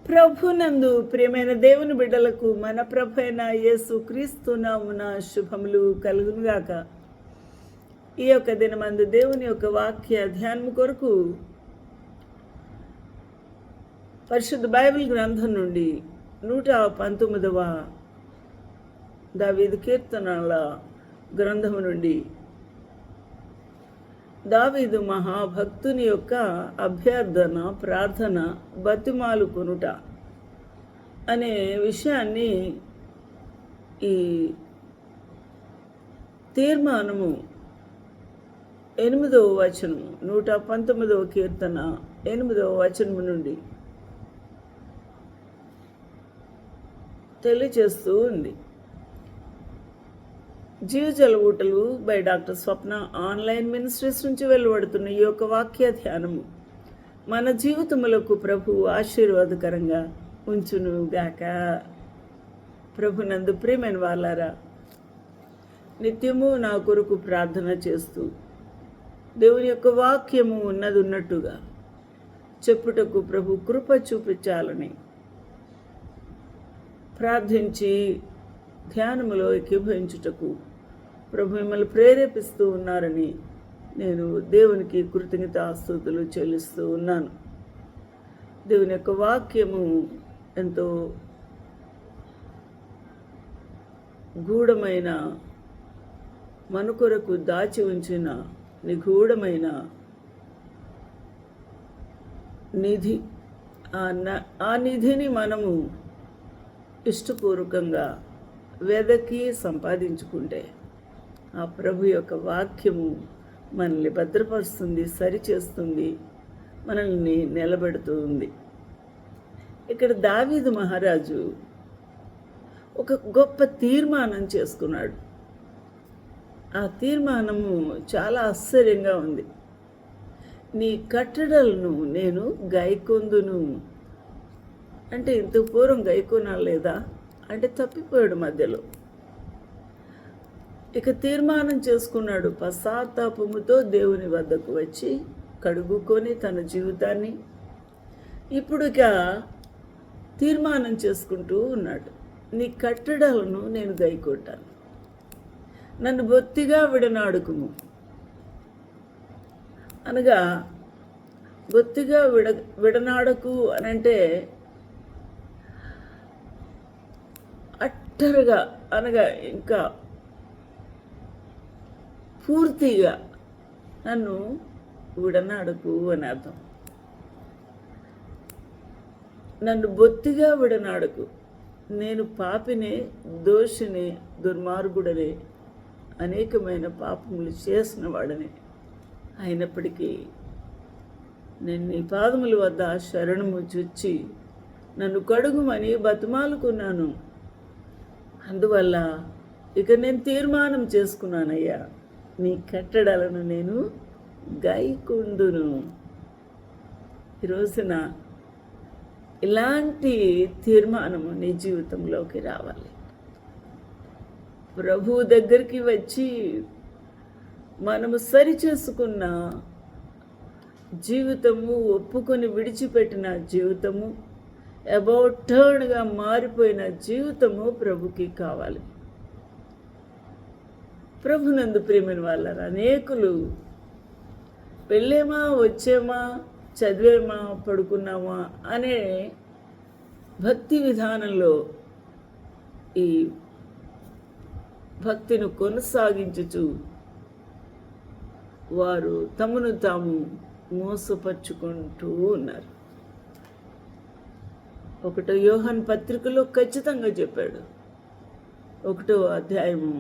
ప్రభునందు ప్రియమైన దేవుని బిడ్డలకు మన ప్రభు అయిన యేసు క్రీస్తు నామున శుభములు కలుగునుగాక. ఈ యొక్క దినమందు దేవుని యొక్క వాక్య ధ్యానం కొరకు పరిశుద్ధ బైబిల్ గ్రంథం నుండి 119వ దావీదు కీర్తనల గ్రంథము నుండి దావీదు మహాభక్తుని యొక్క అభ్యర్థన, ప్రార్థన, బతిమాలు కొనుట అనే విషయాన్ని ఈ తీర్మానము 8వ వచనము 119వ కీర్తన 8వ వచనము నుండి తెలియచేస్తూ ఉంది. జీవజల ఊటలు by doctor Swapna online ministries నుంచి వెలువడుతున్న ఈ యొక్క వాక్య ధ్యానము మన జీవితములకు ప్రభు ఆశీర్వాదకరంగా ఉంచును గాక. ప్రభునందు ప్రియమైన వాళ్ళారా, నిత్యము నా కొరకు ప్రార్థన చేస్తూ దేవుని యొక్క వాక్యము ఉన్నది ఉన్నట్టుగా చెప్పుటకు ప్రభు కృప చూపించాలని ప్రార్థించి ధ్యానములో ఏకీభవించుటకు ప్రభు మిమ్మల్ని ప్రేరేపిస్తూ ఉన్నారని నేను దేవునికి కృతజ్ఞతాస్తుతులు చెల్లిస్తూ ఉన్నాను. దేవుని యొక్క వాక్యము ఎంతో గూఢమైన, మన కొరకు దాచి ఉంచిన నిగూఢమైన నిధి. ఆ నిధిని మనము ఇష్టపూర్వకంగా వెదకి సంపాదించుకుంటే ఆ ప్రభు యొక్క వాక్యము మనల్ని భద్రపరుస్తుంది, సరిచేస్తుంది, మనల్ని నిలబెడుతుంది. ఇక్కడ దావీదు మహారాజు ఒక గొప్ప తీర్మానం చేసుకున్నాడు. ఆ తీర్మానము చాలా ఆశ్చర్యంగా ఉంది. నీ కట్టడలను నేను గైకొందును అంటే ఇంత పూర్వం గైకొనలేదా అంటే తప్పిపోయాడు మధ్యలో. ఇక తీర్మానం చేసుకున్నాడు. పశ్చాత్తాపముతో దేవుని వద్దకు వచ్చి కడుగుకొని తన జీవితాన్ని ఇప్పుడు ఇక తీర్మానం చేసుకుంటూ ఉన్నాడు. నీ కట్టడలను నేను గైకొంటాను, నన్ను బొత్తిగా విడనాడుకుము. అనగా బొత్తిగా విడనాడకు అనంటే అట్టరుగా, అనగా ఇంకా పూర్తిగా నన్ను విడనాడకు అని అర్థం. నన్ను బొత్తిగా విడనాడకు, నేను పాపినే, దోషిని, దుర్మార్గుడనే, అనేకమైన పాపములు చేసిన వాడనే. అయినప్పటికీ నేను నీ పాదముల వద్ద శరణము చొచ్చి నన్ను కడుగుమని బతిమాలుకున్నాను. అందువల్ల ఇక నేను తీర్మానం చేసుకున్నానయ్యా, నీ కట్టడలను నేను గైకొందును. ఈరోజున ఇలాంటి తీర్మానము నీ జీవితంలోకి రావాలి. ప్రభువు దగ్గరికి వచ్చి మనము సరిచేసుకున్న జీవితము, ఒప్పుకొని విడిచిపెట్టిన జీవితము, అబౌట్ టర్న్గా మారిపోయిన జీవితము ప్రభుకి కావాలి. ప్రభునందు ప్రియమైన వాళ్ళారా, అనేకులు పెళ్ళేమా, వచ్చేమా, చదివేమా, పడుకున్నామా అనే భక్తి విధానంలో ఈ భక్తిని కొనసాగించుచు వారు తమను తాము మోసపరుచుకుంటూ ఉన్నారు. 1 యోహాను పత్రికలో ఖచ్చితంగా చెప్పాడు. 1వ అధ్యాయము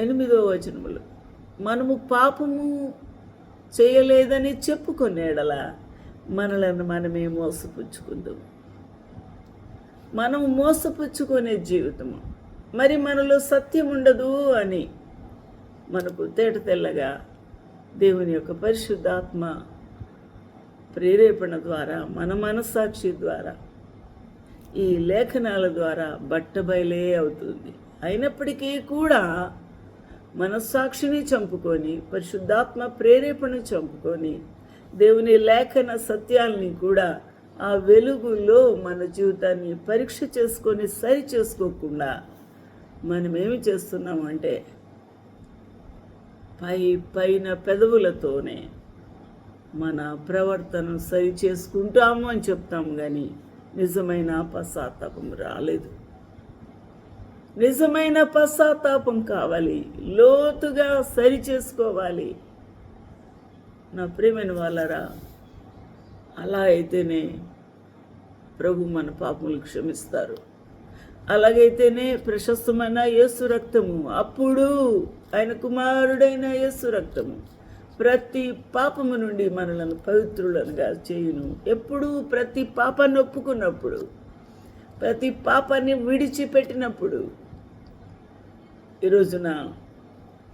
8వ వచనములో, మనము పాపము చేయలేదని చెప్పుకునేడలా మనలను మనమే మోసపుచ్చుకుందాము. మనము మోసపుచ్చుకునే జీవితము, మరి మనలో సత్యం ఉండదు అని మనకు తేటతెల్లగా దేవుని యొక్క పరిశుద్ధాత్మ ప్రేరేపణ ద్వారా, మన మనస్సాక్షి ద్వారా, ఈ లేఖనాల ద్వారా బట్టబయలే అవుతుంది. అయినప్పటికీ కూడా మనస్సాక్షిని చంపుకొని, పరిశుద్ధాత్మ ప్రేరేపణ చంపుకొని దేవుని లేఖన సత్యాల్ని కూడా ఆ వెలుగులో మన జీవితాన్ని పరీక్ష చేసుకొని సరి చేసుకోకుండా మనమేమి చేస్తున్నామంటే పైన పెదవులతోనే మన ప్రవర్తన సరి చేసుకుంటాము అని చెప్తాము, కానీ నిజమైన పశ్చాత్తాపం రాలేదు. నిజమైన పశ్చాత్తాపం కావాలి, లోతుగా సరి చేసుకోవాలి. నా ప్రియమైన వాళ్ళరా, అలా అయితేనే ప్రభు మన పాపములు క్షమిస్తారు. అలాగైతేనే ప్రశస్తమైన యేసు రక్తము, అప్పుడు ఆయన కుమారుడైన యేసు రక్తము ప్రతి పాపము నుండి మనలను పవిత్రులనుగా చేయును. ఎప్పుడు ప్రతి పాపాన్ని ఒప్పుకున్నప్పుడు, ప్రతి పాపాన్ని విడిచిపెట్టినప్పుడు. ఈరోజున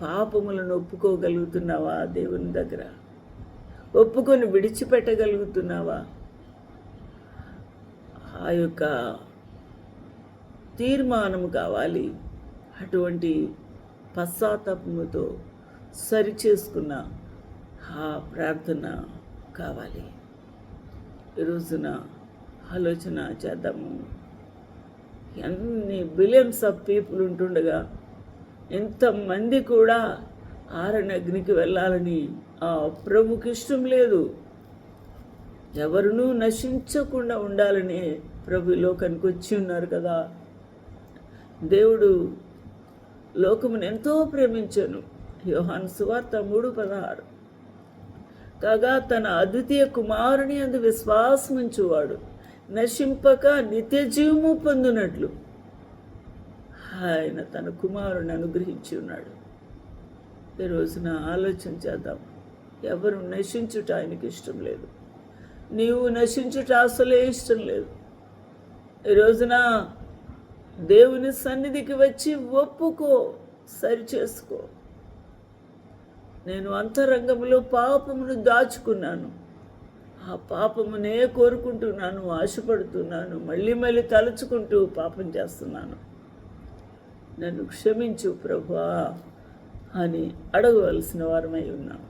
పాపములను ఒప్పుకోగలుగుతున్నావా? దేవుని దగ్గర ఒప్పుకొని విడిచిపెట్టగలుగుతున్నావా? ఆ యొక్క తీర్మానము కావాలి. అటువంటి పశ్చాత్తాపముతో సరిచేసుకున్న ఆ ప్రార్థన కావాలి. ఈరోజున ఆలోచన చేద్దాము. ఎన్ని బిలియన్స్ ఆఫ్ పీపుల్ ఉంటుండగా ఎంతమంది కూడా ఆరణ్యగ్నికి వెళ్ళాలని ఆ ప్రభుకి ఇష్టం లేదు. ఎవరునూ నశించకుండా ఉండాలని ప్రభు లోకానికి వచ్చి ఉన్నారు కదా. దేవుడు లోకమును ఎంతో ప్రేమించాను. యోహాను సువార్త 3:16. కాగా తన అద్వితీయ కుమారుని అందు విశ్వాసముంచువాడు నశింపక నిత్య జీవము పొందునట్లు ఆయన తన కుమారుని అనుగ్రహించి ఉన్నాడు. ఈ రోజున ఆలోచన చేద్దాం. ఎవరు నశించుట ఆయనకి ఇష్టం లేదు. నీవు నశించుట అసలే ఇష్టం లేదు. ఈ రోజున దేవుని సన్నిధికి వచ్చి ఒప్పుకో, సరిచేసుకో. నేను అంతరంగంలో పాపమును దాచుకున్నాను, ఆ పాపమునే కోరుకుంటున్నాను, ఆశపడుతున్నాను, మళ్ళీ మళ్ళీ తలుచుకుంటూ పాపం చేస్తున్నాను, నన్ను క్షమించు ప్రభువా అని అడగవలసిన వారమై ఉన్నాం.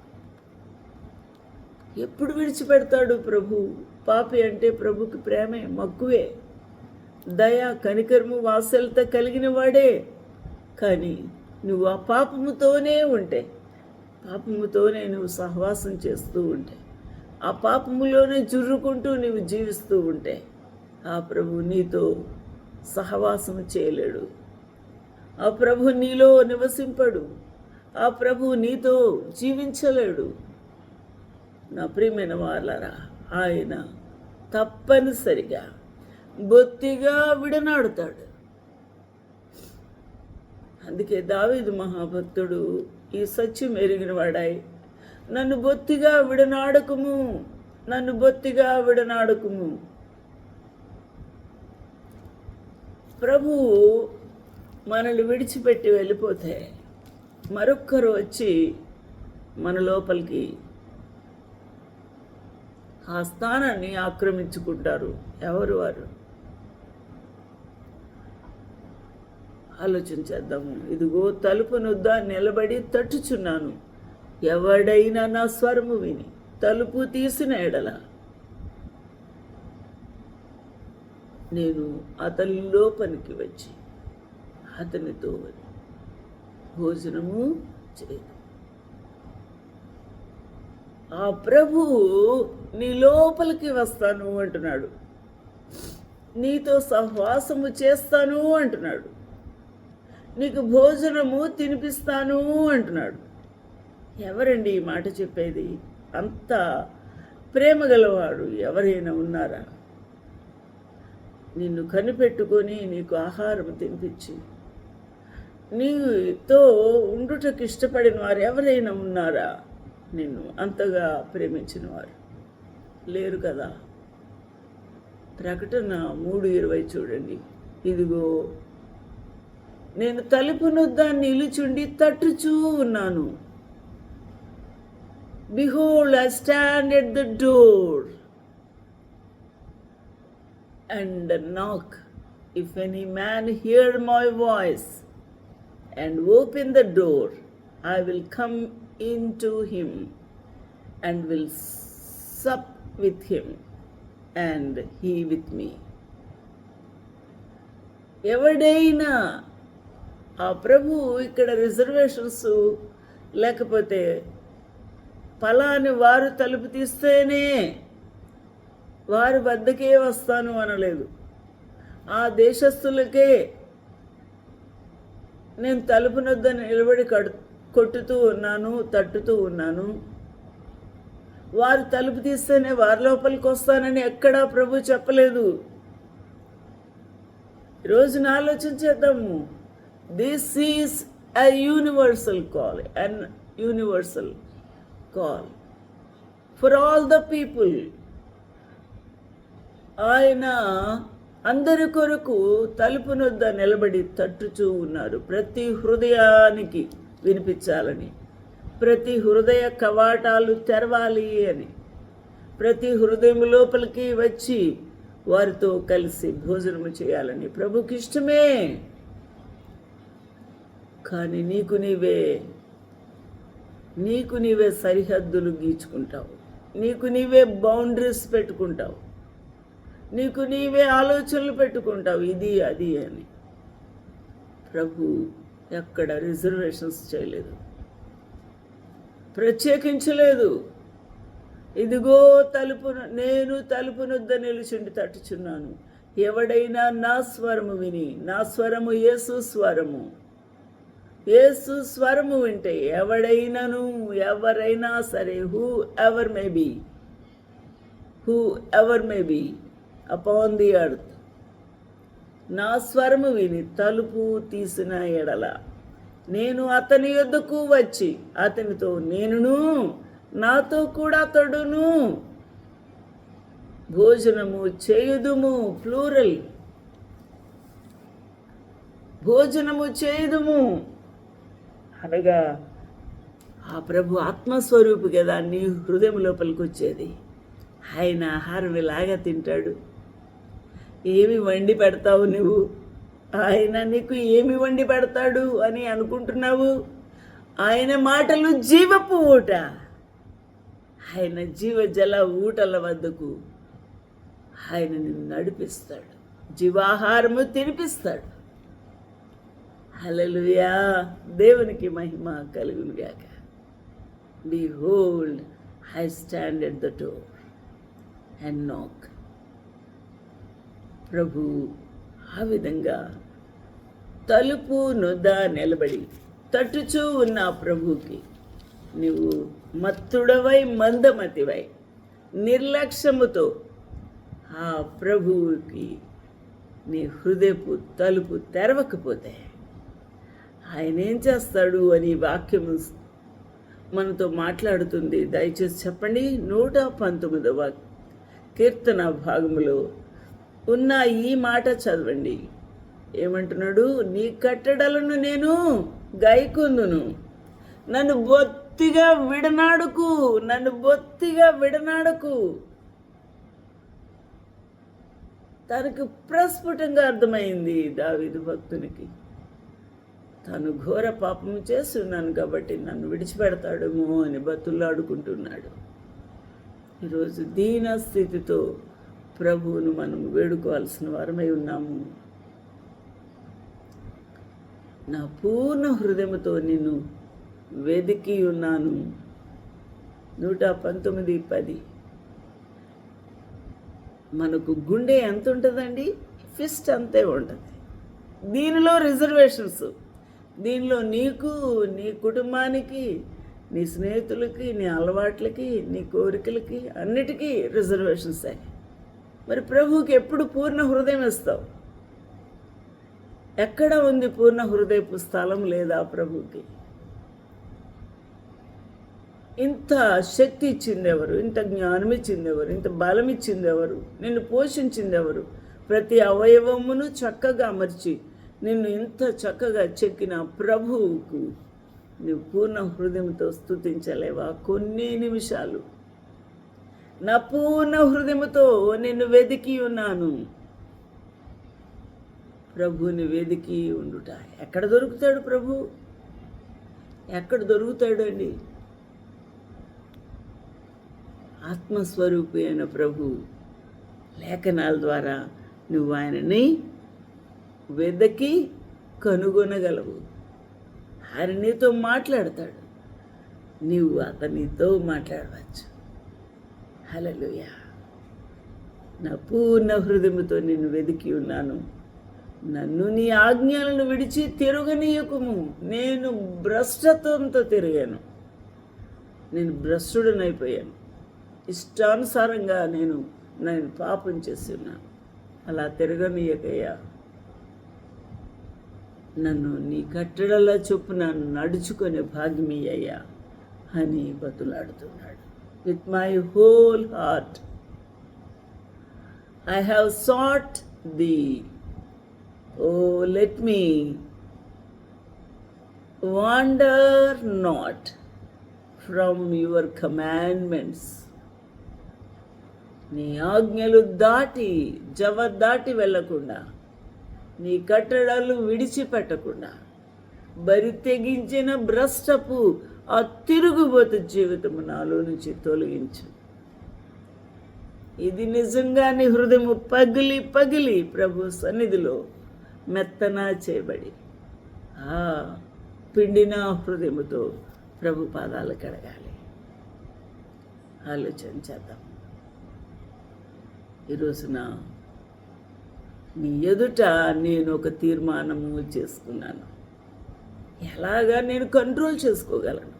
ఎప్పుడు విడిచిపెడతాడు ప్రభు? పాపి అంటే ప్రభుకి ప్రేమే, మక్కువే, దయ, కనికరము, వాత్సల్యత కలిగిన వాడే. కానీ నువ్వు ఆ పాపముతోనే ఉంటే, పాపముతోనే నువ్వు సహవాసం చేస్తూ ఉంటే, ఆ పాపములోనే జుర్రుకుంటూ నువ్వు జీవిస్తూ ఉంటే ఆ ప్రభు నీతో సహవాసం చేయలేడు. ఆ ప్రభు నీలో నివసింపడు. ఆ ప్రభు నీతో జీవించలేడు. నా ప్రియమైన వాళ్ళరా, ఆయన తప్పనిసరిగా బొత్తిగా విడనాడుతాడు. అందుకే దావీదు మహాభక్తుడు ఈ సత్యం ఎరిగిన వాడాయి, నన్ను బొత్తిగా విడనాడకుము, నన్ను బొత్తిగా విడనాడకుము. ప్రభువు మనల్ని విడిచిపెట్టి వెళ్ళిపోతే మరొక్కరు వచ్చి మన లోపలికి ఆ స్థానాన్ని ఆక్రమించుకుంటారు. ఎవరు వారు? ఆలోచించేద్దాము. ఇదిగో తలుపు నొద్ద నిలబడి తట్టుచున్నాను, ఎవడైనా నా స్వరము విని తలుపు తీసిన ఎడల నేను అతని లోపలికి వచ్చి అతనితో భోజనము చేయదు. ఆ ప్రభువు నీ లోపలికి వస్తాను అంటున్నాడు, నీతో సహవాసము చేస్తాను అంటున్నాడు, నీకు భోజనము తినిపిస్తాను అంటున్నాడు. ఎవరండి ఈ మాట చెప్పేది? అంత ప్రేమ గలవాడు ఎవరైనా ఉన్నారా? నిన్ను కనిపెట్టుకొని నీకు ఆహారం తినిపించి నీతో ఉండుటకు ఇష్టపడిన వారు ఎవరైనా ఉన్నారా? నిన్ను అంతగా ప్రేమించిన వారు లేరు కదా. ప్రకటన 3:20 చూడండి. ఇదిగో నేను తలుపు నొద్ద నిలుచుండి తట్టుచూ ఉన్నాను. Behold, I stand at the door and knock. If any man hear my voice and open the door, I will come into him and will sup with him and he with me. ఎవడైనా ఆ ప్రభు ఇక్కడ reservations లేకపోతే ఫలాని వారు తలుపు తీస్తేనే వారి వద్దకే వస్తాను అనలేదు. ఆ దేశస్థులకే నేను తలుపునొద్ద నిలబడి కొట్టుతూ ఉన్నాను, తట్టుతూ ఉన్నాను, వారు తలుపు తీస్తేనే వారి లోపలికి వస్తానని ఎక్కడా ప్రభు చెప్పలేదు. ఈరోజున ఆలోచించేద్దాము. This is a universal call, an universal call for all the people. ఆయన అందరి కొరకు తలుపునొద్ద నిలబడి తట్టుచూ ఉన్నారు. ప్రతి హృదయానికి వినిపించాలని, ప్రతి హృదయ కవాటాలు తెరవాలి అని, ప్రతి హృదయం లోపలికి వచ్చి వారితో కలిసి భోజనము చేయాలని ప్రభుకి ఇష్టమే. కానీ నీకు నీవే సరిహద్దులు గీచుకుంటావు, నీకు నీవే బౌండరీస్ పెట్టుకుంటావు, నీకు నీవే ఆలోచనలు పెట్టుకుంటావు, ఇది అది అని. ప్రభు ఎక్కడ రిజర్వేషన్స్ చేయలేదు, ప్రత్యేకించలేదు. ఇదిగో నేను తలుపునొద్ద నిలుచుండి తట్టుచున్నాను, ఎవడైనా నా స్వరము విని, నా స్వరము యేసు స్వరము, యేసు స్వరము వింటే ఎవరైనా సరే, whoever may be upon the earth, నా స్వరము విని తలుపు తీసిన ఎడల నేను అతని యొద్దకు వచ్చి అతనితో నేనును, నాతో కూడా అతడును భోజనము చేయుదుము. ప్లూరల్, భోజనము చేయుదుము అనగా ఆ ప్రభు ఆత్మస్వరూపు కదా నీ హృదయం లోపలికి వచ్చేది. ఆయన ఆహారం ఇలాగా తింటాడు. ఏమి వండి పెడతావు నువ్వు? ఆయన నీకు ఏమి వండి పెడతాడు అని అనుకుంటున్నావు? ఆయన మాటలు జీవపు ఊట, ఆయన జీవజల ఊటల వద్దకు ఆయన నిన్ను నడిపిస్తాడు, జీవాహారము తినిపిస్తాడు. హల్లెలూయా, దేవునికి మహిమ కలుగునుగాక. Behold, I stand at the door and knock. ప్రభు ఆ విధంగా తలుపు నొద్ద నిలబడి తట్టుచూ ఉన్న ప్రభువుకి నువ్వు మత్తుడవై మందమతివై నిర్లక్ష్యముతో ఆ ప్రభువుకి నీ హృదయపు తలుపు తెరవకపోతే ఆయన ఏం చేస్తాడు అని వాక్యము మనతో మాట్లాడుతుంది. దయచేసి చెప్పండి. 119వ కీర్తన భాగములో ఉన్న ఈ మాట చదవండి. ఏమంటున్నాడు? నీ కట్టడలను నేను గైకొందును, నన్ను బొత్తిగా విడనాడకు. తనకు ప్రస్ఫుటంగా అర్థమైంది దావీదు భక్తునికి, తాను ఘోర పాపం చేస్తున్నాను కాబట్టి నన్ను విడిచిపెడతాడేమో అని బతుల్లాడుకుంటున్నాడు. ఈరోజు దీన స్థితితో ప్రభువును మనం వేడుకోవాల్సిన వారమై ఉన్నాము. నా పూర్ణ హృదయముతో నిన్ను వెదికి ఉన్నాను. 119:10. మనకు గుండె ఎంత ఉంటుందండి? ఫిస్ట్ అంతే ఉంటుంది. దీనిలో రిజర్వేషన్స్, దీనిలో నీకు, నీ కుటుంబానికి, నీ స్నేహితులకి, నీ అలవాట్లకి, నీ కోరికలకి అన్నిటికీ రిజర్వేషన్స్ అయ్యి. మరి ప్రభువుకి ఎప్పుడు పూర్ణ హృదయం ఇస్తావు? ఎక్కడ ఉంది పూర్ణ హృదయపు స్థలం? లేదా ప్రభువుకి? ఇంత శక్తి ఇచ్చిందెవరు? ఇంత జ్ఞానం ఇచ్చిందెవరు? ఇంత బలం ఇచ్చిందెవరు? నిన్ను పోషించిందెవరు? ప్రతి అవయవమును చక్కగా అమర్చి నిన్ను ఇంత చక్కగా చెక్కిన ప్రభువుకు నువ్వు పూర్ణ హృదయంతో స్తుతించలేవా? కొన్ని నిమిషాలు నా పూర్ణ హృదయముతో నిన్ను వెదికి ఉన్నాను. ప్రభువుని వెదికి ఉండుట. ఎక్కడ దొరుకుతాడు ప్రభు? ఎక్కడ దొరుకుతాడు అండి? ఆత్మస్వరూపి అయిన ప్రభు లేఖనాల ద్వారా నువ్వు ఆయనని వెదకి కనుగొనగలవు. ఆయన నీతో మాట్లాడతాడు, నీవు అతనితో మాట్లాడవచ్చు. హల్లెలూయా. నా పూర్ణ హృదయముతో నిన్ను వెదికి ఉన్నాను, నన్ను నీ ఆజ్ఞలను విడిచి తిరగనీయకుము. నేను భ్రష్టత్వంతో తిరిగాను, నేను భ్రష్టుడనైపోయాను, ఇష్టానుసారంగా నేను పాపం చేసి ఉన్నాను. అలా తిరగనీయకయ్యా, నన్ను నీ కట్టడలా చొప్పున నడుచుకునే భాగ్యమయ్యా అని బతులాడుతున్నాడు. With my whole heart I have sought thee. Oh, let me wander not from your commandments. నీ ఆజ్ఞలు దాటి దాటి వెళ్ళకుండా, నీ కట్టడాలు విడిచిపెట్టకుండా, బరి తెగించిన భ్రష్టపు ఆ తిరుగుబోతు జీవితము నాలో నుంచి తొలగించు. ఇది నిజంగానే హృదయము పగిలి ప్రభు సన్నిధిలో మెత్తనా చేయబడి పిండిన హృదయముతో ప్రభు పాదాలు కడగాలి. ఆలోచన చేద్దాం. ఈరోజున నీ ఎదుట నేను ఒక తీర్మానము చేసుకున్నాను. ఎలాగా నేను కంట్రోల్ చేసుకోగలను,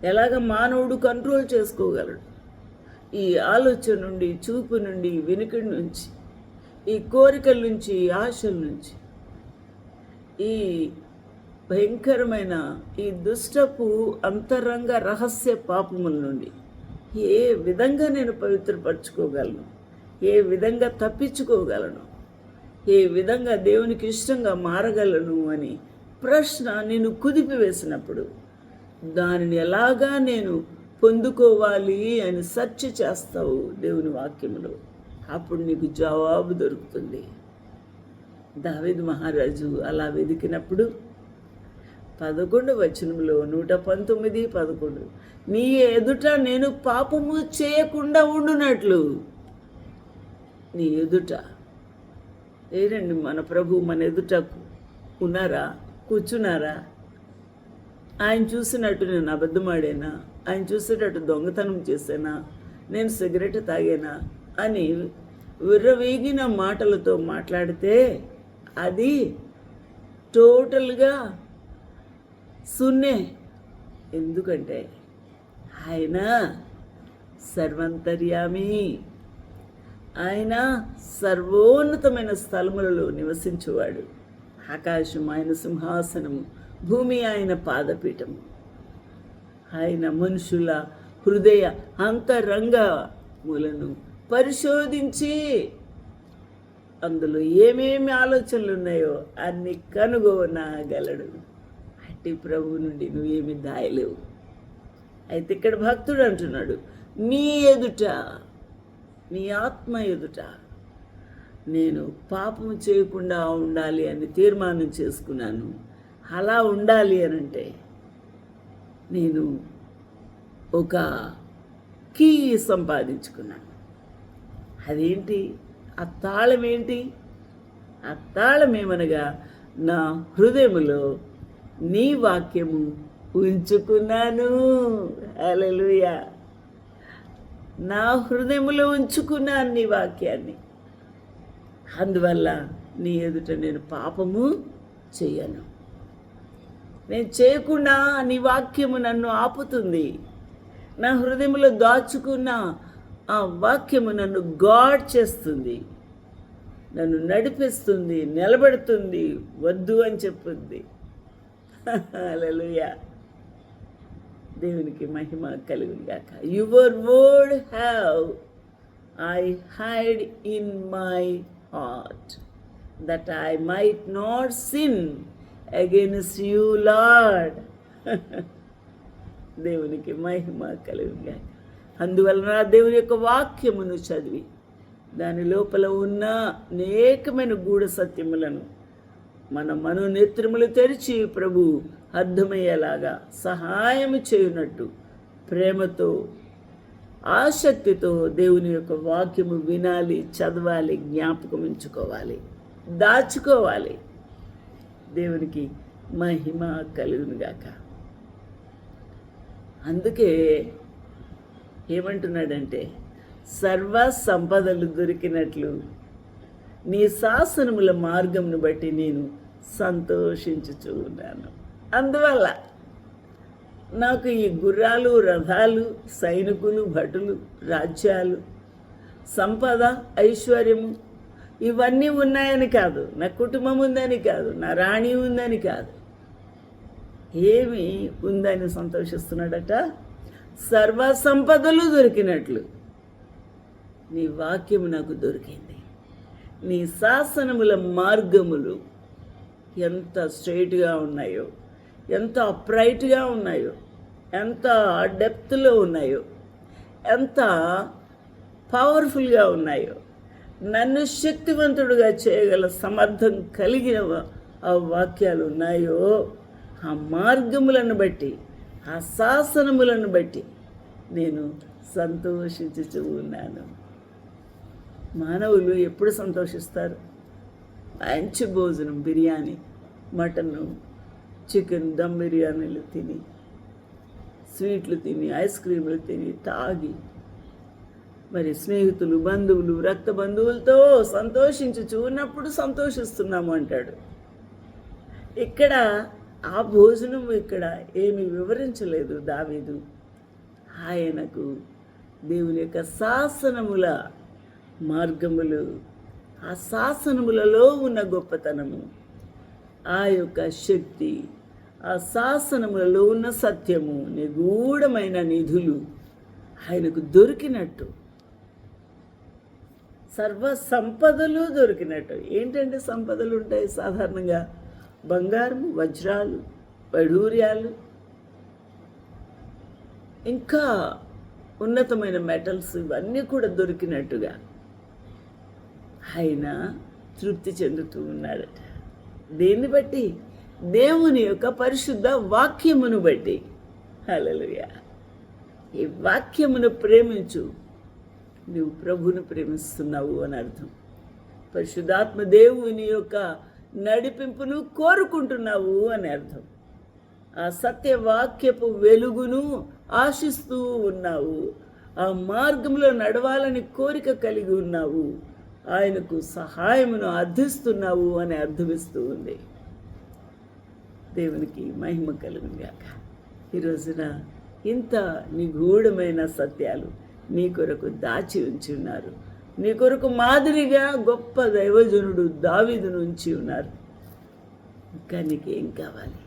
ఎలాగ మానవుడు కంట్రోల్ చేసుకోగలడు? ఈ ఆలోచన నుండి, చూపు నుండి, వినికిడి నుంచి, ఈ కోరికల నుంచి, ఈ ఆశల నుంచి, ఈ భయంకరమైన ఈ దుష్టపు అంతరంగ రహస్య పాపముల నుండి ఏ విధంగా నేను పవిత్రపరచుకోగలను, ఏ విధంగా తప్పించుకోగలను, ఏ విధంగా దేవునికి ఇష్టంగా మారగలను అని ప్రశ్న నేను కుదిపివేసినప్పుడు, దానిని ఎలాగా నేను పొందుకోవాలి అని సెర్చ్ చేస్తావు దేవుని వాక్యములో, అప్పుడు నీకు జవాబు దొరుకుతుంది. దావీదు మహారాజు అలా వెతికినప్పుడు 11వ వచనంలో 119:11 నీ ఎదుట నేను పాపము చేయకుండా ఉండునట్లు. నీ ఎదుట ఏనండి, మన ప్రభు మన ఎదుట ఉన్నారా, కూర్చున్నారా? ఆయన చూసినట్టు నేను అబద్ధమాడేనా, ఆయన చూసేటట్టు దొంగతనం చేశానా, నేను సిగరెట్ తాగానా అని విర్రవీగిన మాటలతో మాట్లాడితే అది టోటల్గా సున్నే. ఎందుకంటే ఆయన సర్వంతర్యామి, ఆయన సర్వోన్నతమైన స్థలములలో నివసించువాడు. ఆకాశం ఆయన సింహాసనము, భూమి ఆయన పాదపీఠము. ఆయన మనుషుల హృదయ అంతరంగములను పరిశోధించి అందులో ఏమేమి ఆలోచనలు ఉన్నాయో అన్ని కనుగొనగలడు. అట్టి ప్రభువు నుండి నువ్వేమి దాయలేవు. అయితే ఇక్కడ భక్తుడు అంటున్నాడు, నీ ఎదుట, నీ ఆత్మ ఎదుట నేను పాపము చేయకుండా ఉండాలి అని తీర్మానం చేసుకున్నాను. అలా ఉండాలి అనంటే నేను ఒక కీ సంపాదించుకున్నాను. అదేంటి? ఆ తాళం ఏంటి? ఆ తాళం ఏమనగా నా హృదయములో నీ వాక్యము ఉంచుకున్నాను. హల్లెలూయా. నా హృదయములో ఉంచుకున్నాను నీ వాక్యాన్ని. అందువల్ల నీ ఎదుట నేను పాపము చేయను. నేను చేయకుండా నీ వాక్యము నన్ను ఆపుతుంది. నా హృదయంలో దాచుకున్న ఆ వాక్యము నన్ను గాడ్ చేస్తుంది, నన్ను నడిపిస్తుంది, నిలబెడుతుంది, వద్దు అని చెప్పుద్ది. హల్లెలూయా. దేవునికి మహిమ కలుగుగాక. Your word have I hid in my heart that I might not sin against you, Lord. దేవునికి మహిమ కలుగుగాక. అందువలన దేవుని యొక్క వాక్యమును చదివి దాని లోపల ఉన్న అనేకమైన గూఢ సత్యములను మన మనోనేత్రములు తెరిచి ప్రభు అర్థమయ్యేలాగా సహాయం చేయునట్టు ప్రేమతో ఆసక్తితో దేవుని యొక్క వాక్యము వినాలి, చదవాలి, జ్ఞాపకం ఉంచుకోవాలి, దాచుకోవాలి. దేవునికి మహిమ కలుగునుగాక. అందుకే ఏమంటున్నాడంటే, సర్వ సంపదలు దొరికినట్లు నీ శాసనముల మార్గమును బట్టి నేను సంతోషించుచూ ఉన్నాను. అందువల్ల నాకు ఈ గుర్రాలు, రథాలు, సైనికులు, భటులు, రాజ్యాలు, సంపద, ఐశ్వర్యము ఇవన్నీ ఉన్నాయని కాదు, నా కుటుంబం ఉందని కాదు, నా రాణి ఉందని కాదు, ఏమి ఉందని సంతోషిస్తున్నాడట. సర్వ సంపదలు దొరికినట్లు నీ వాక్యము నాకు దొరికింది. నీ శాసనముల మార్గములు ఎంత స్ట్రైట్గా ఉన్నాయో, ఎంత అప్రైట్గా ఉన్నాయో, ఎంత డెప్త్లో ఉన్నాయో, ఎంత పవర్ఫుల్గా ఉన్నాయో, నన్ను శక్తివంతుడుగా చేయగల సమర్థం కలిగిన ఆ వాక్యాలు ఉన్నాయో, ఆ మార్గములను బట్టి, ఆ శాసనములను బట్టి నేను సంతోషించుచూ ఉన్నాను. మానవులు ఎప్పుడు సంతోషిస్తారు? మంచి భోజనం, బిర్యానీ, మటను, చికెన్, దమ్ బిర్యానీలు తిని, స్వీట్లు తిని, ఐస్ క్రీములు తిని, తాగి, మరి స్నేహితులు, బంధువులు, రక్త బంధువులతో సంతోషించుచూ ఉన్నప్పుడు సంతోషిస్తున్నాము అంటాడు. ఇక్కడ ఆ భోజనం ఇక్కడ ఏమి వివరించలేదు దావీదు. ఆయనకు దేవుని యొక్క శాసనముల మార్గములు, ఆ శాసనములలో ఉన్న గొప్పతనము, ఆ యొక్క శక్తి, ఆ శాసనములలో ఉన్న సత్యము, నిగూఢమైన నిధులు ఆయనకు దొరికినట్టు, సర్వ సంపదలు దొరికినట్టు. ఏంటంటే సంపదలు ఉంటాయి సాధారణంగా? బంగారము, వజ్రాలు, వైఢూర్యాలు, ఇంకా ఉన్నతమైన మెటల్స్, ఇవన్నీ కూడా దొరికినట్టుగా ఆయన తృప్తి చెందుతూ ఉన్నాడట. దేన్ని బట్టి? దేవుని యొక్క పరిశుద్ధ వాక్యమును బట్టి. హల్లెలూయా. ఈ వాక్యమును ప్రేమించు, నువ్వు ప్రభువును ప్రేమిస్తున్నావు అని అర్థం. పరిశుద్ధాత్మ దేవుని యొక్క నడిపింపును కోరుకుంటున్నావు అని అర్థం. ఆ సత్యవాక్యపు వెలుగును ఆశిస్తూ ఉన్నావు, ఆ మార్గంలో నడవాలని కోరిక కలిగి ఉన్నావు, ఆయనకు సహాయమును అర్థిస్తున్నావు అని అర్థమిస్తూ ఉంది. దేవునికి మహిమ కలుగుగాక. ఈ రోజున ఇంత నిగూఢమైన సత్యాలు నీ కొరకు దాచి ఉంచి ఉన్నారు. నీ కొరకు మాదిరిగా గొప్ప దైవజనుడు దావీదును ఉంచి ఉన్నారు. ఇంకా నీకేం కావాలి?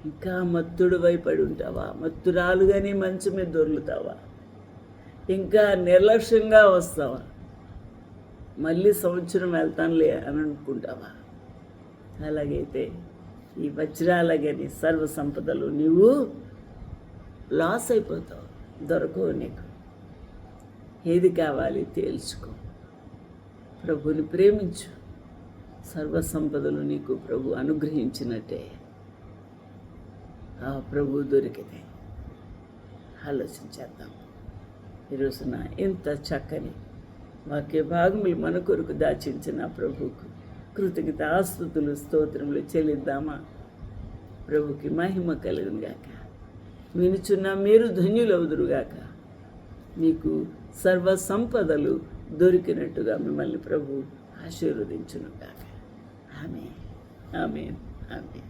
ఇంకా మత్తుడు వైపడి ఉంటావా? మత్తురాలుగానే మంచం మీద దొర్లుతావా? ఇంకా నిర్లక్ష్యంగా వస్తావా? మళ్ళీ సంవత్సరం వెళ్తానులే అని అనుకుంటావా? అలాగైతే ఈ వజ్రాలగని సర్వ సంపదలు నీవు లాస్ అయిపోతావు, దొరకవు నీకు. ఏది కావాలి తేల్చుకో, ప్రభుని ప్రేమించు. సర్వ సంపదలు నీకు ప్రభు అనుగ్రహించినట్టే ఆ ప్రభు దొరికితే ఆలోచించేద్దాం. ఈరోజున ఇంత చక్కని వాక్య భాగములు మన కొరకు దాచించిన ప్రభుకు కృతజ్ఞత ఆస్తుతులు స్తోత్రములు చెల్లిద్దామా? ప్రభుకి మహిమ కలుగునుగాక. వినుచున్న మీరు ధన్యులవుదురుగాక. మీకు సర్వ సంపదలు దొరికినట్టుగా మిమ్మల్ని ప్రభు ఆశీర్వదించునుగాక. ఆమేన్, ఆమేన్, ఆమేన్.